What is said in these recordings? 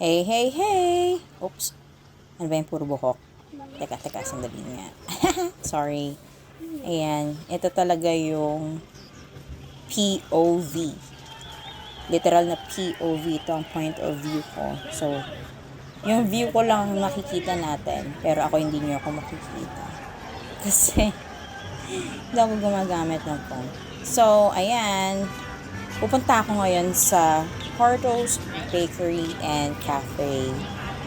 Hey, hey, hey! Oops. Ano ba yung puro buhok? Teka, sandali nga. Sorry. Ayan. Ito talaga yung POV. Literal na POV. Ito ang point of view ko. So, yung view ko lang makikita natin. Pero ako hindi nyo ako makikita. Kasi, hindi ako gumagamit ng phone. So, ayan. Pupunta ako ngayon sa Porto's Bakery and Cafe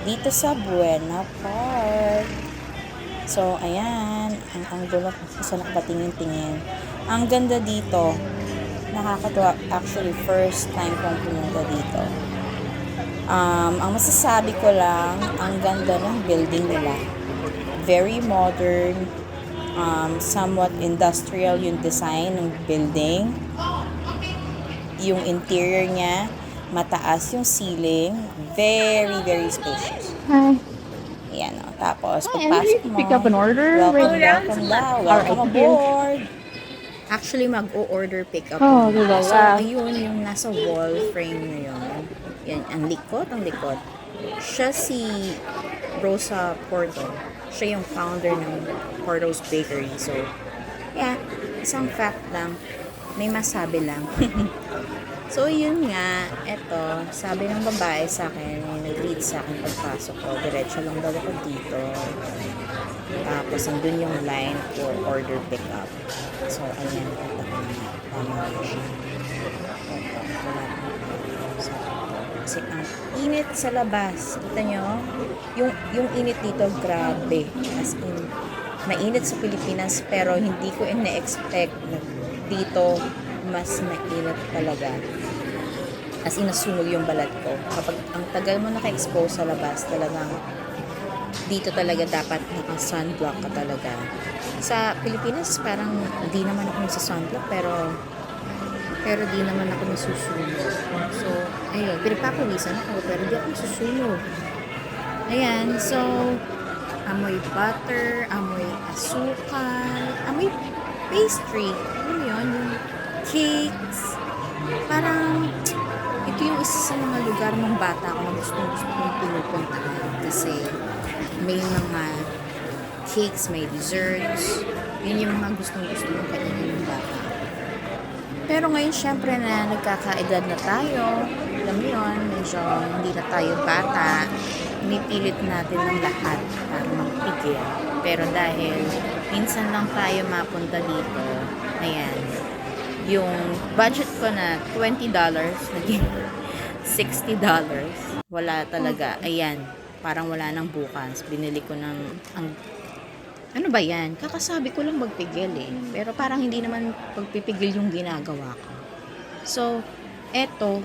dito sa Buena Park. So, ayan. Ang gulo ko sa nakapatingin-tingin. Ang ganda dito. Nakakatuwa. Actually, first time kong pumunta dito. Ang masasabi ko lang, ang ganda ng building nila. Very modern. Somewhat industrial yung design ng building. Yung interior niya, mataas yung ceiling, very, very spacious. Hi. Ayan o. Tapos, Hi, pagpasok Andrew. mo, Pick up an order. welcome Alright, aboard. Actually, mag-o-order pick up. Oh, muna. diba? So, ayun, yung nasa wall frame na yun. Yan, ang likod. Siya si Rosa Porto. Siya yung founder ng Porto's Bakery. So, yeah, isang fact lang. May masabi lang. So, yun nga, eto, sabi ng babae sa akin, yung nag-lead sa akin pagpasok ko, diretso lang daw ako dito. Tapos, andun yung line for order pickup. So, ayan, punta ko na. Tama na siya. Eto, wala pa. Kasi ang init sa labas. Kita nyo? Yung init dito, grabe. As in, mainit sa Pilipinas, pero hindi ko ina-expect na dito mas mainit talaga. As in, nasunog yung balat ko. Kapag ang tagal mo naka-expose sa labas, talagang dito talaga dapat naka-sunblock ka talaga. Sa Pilipinas, parang di naman ako sa sunblock, pero di naman ako nasusunog. So, ayun, pinapapawisan ako, pero di ako nasusunog. Ayan, so, amoy butter, amoy asukal, amoy pastry. Ano yun? Yung cakes. Parang, ito yung isa sa mga lugar ng bata ko na gusto kong pinupuntahan. Kasi, may mga cakes, may desserts. Yun yung mga gustong kong kainin ng bata. Pero ngayon, syempre na nagkakaedad na tayo. Alam mo yun, medyo hindi na tayo bata. Pinipilit natin ng lahat para magpigil. Pero dahil minsan lang tayo mapunta dito, ayan, yung budget ko na $20, naging $60. Wala talaga. Ayan, parang wala nang bukas. Binili ko ng, ano ba yan? Kakasabi ko lang magpigil eh. Pero parang hindi naman pagpipigil yung ginagawa ko. So, eto,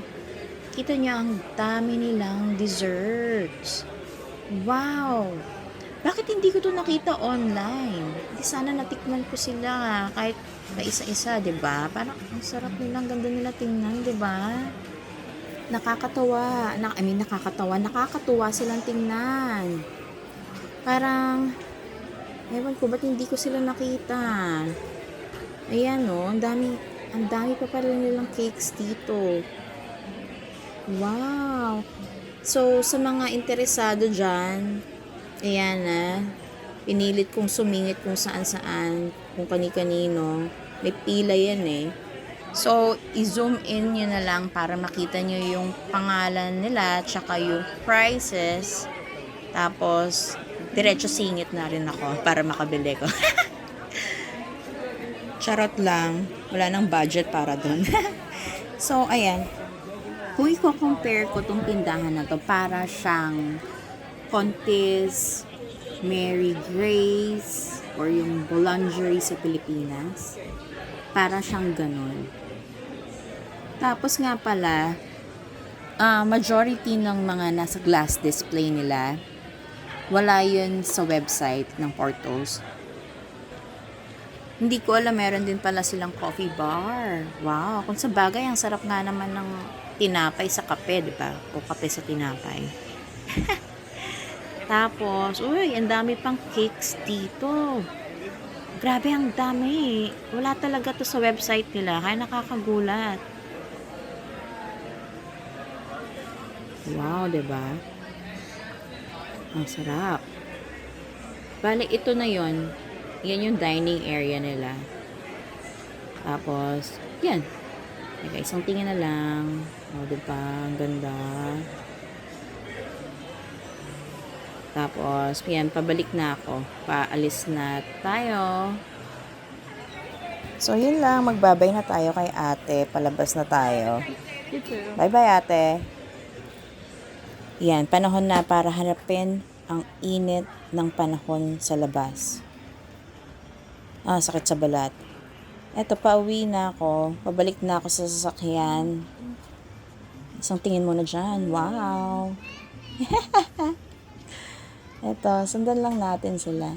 kita niya ang dami nilang desserts. Wow! Bakit hindi ko to nakita online? Hindi sana natikman ko sila kahit pa isa-isa, 'di ba? Parang ang sarap nila, ang ganda nila tingnan, 'di ba? Nakakatawa. Nakakatuwa silang tingnan. Parang ewan ko ba't hindi ko sila nakita. Ayan oh, ang dami pa pala nilang cakes dito. Wow! So, sa mga interesado dyan, ayan na, pinilit kong sumingit kung saan-saan, kung kani-kanino. May pila yan eh. So, i-zoom in nyo na lang para makita nyo yung pangalan nila, tsaka yung prices. Tapos, diretso singit na rin ako para makabili ko. Charot lang. Wala nang budget para dun. So, ayan. Kung i-compare ko tong tindahan na to, para siyang Contis, Mary Grace, or yung boulangerie sa Pilipinas. Para siyang ganun. Tapos nga pala, majority ng mga nasa glass display nila, wala yun sa website ng Porto's. Hindi ko alam, meron din pala silang coffee bar. Wow, kung sa bagay, ang sarap nga naman ng tinapay sa kape, di ba? O kape sa tinapay. Tapos, uy, ang dami pang cakes dito. Grabe, ang dami. Wala talaga to sa website nila, kaya nakakagulat. Wow, 'di ba? Ang sarap. Bale, ito na yon. Yan yung dining area nila. Tapos, yan. Teka, isang tingin na lang. O, diba? Ang ganda. Tapos, yan, pabalik na ako. Paalis na tayo. So, yun lang. Magbabay na tayo kay ate. Palabas na tayo. Bye-bye, ate. Yan, panahon na para harapin ang init ng panahon sa labas. Sakit sa balat. Eto, pauwi na ako. Pabalik na ako sa sasakyan. Isang tingin muna dyan. Wow! Eto, sundan lang natin sila.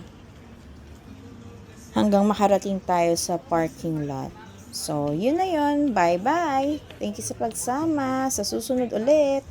Hanggang makarating tayo sa parking lot. So, yun na yun. Bye-bye! Thank you sa pagsama. Sa susunod ulit.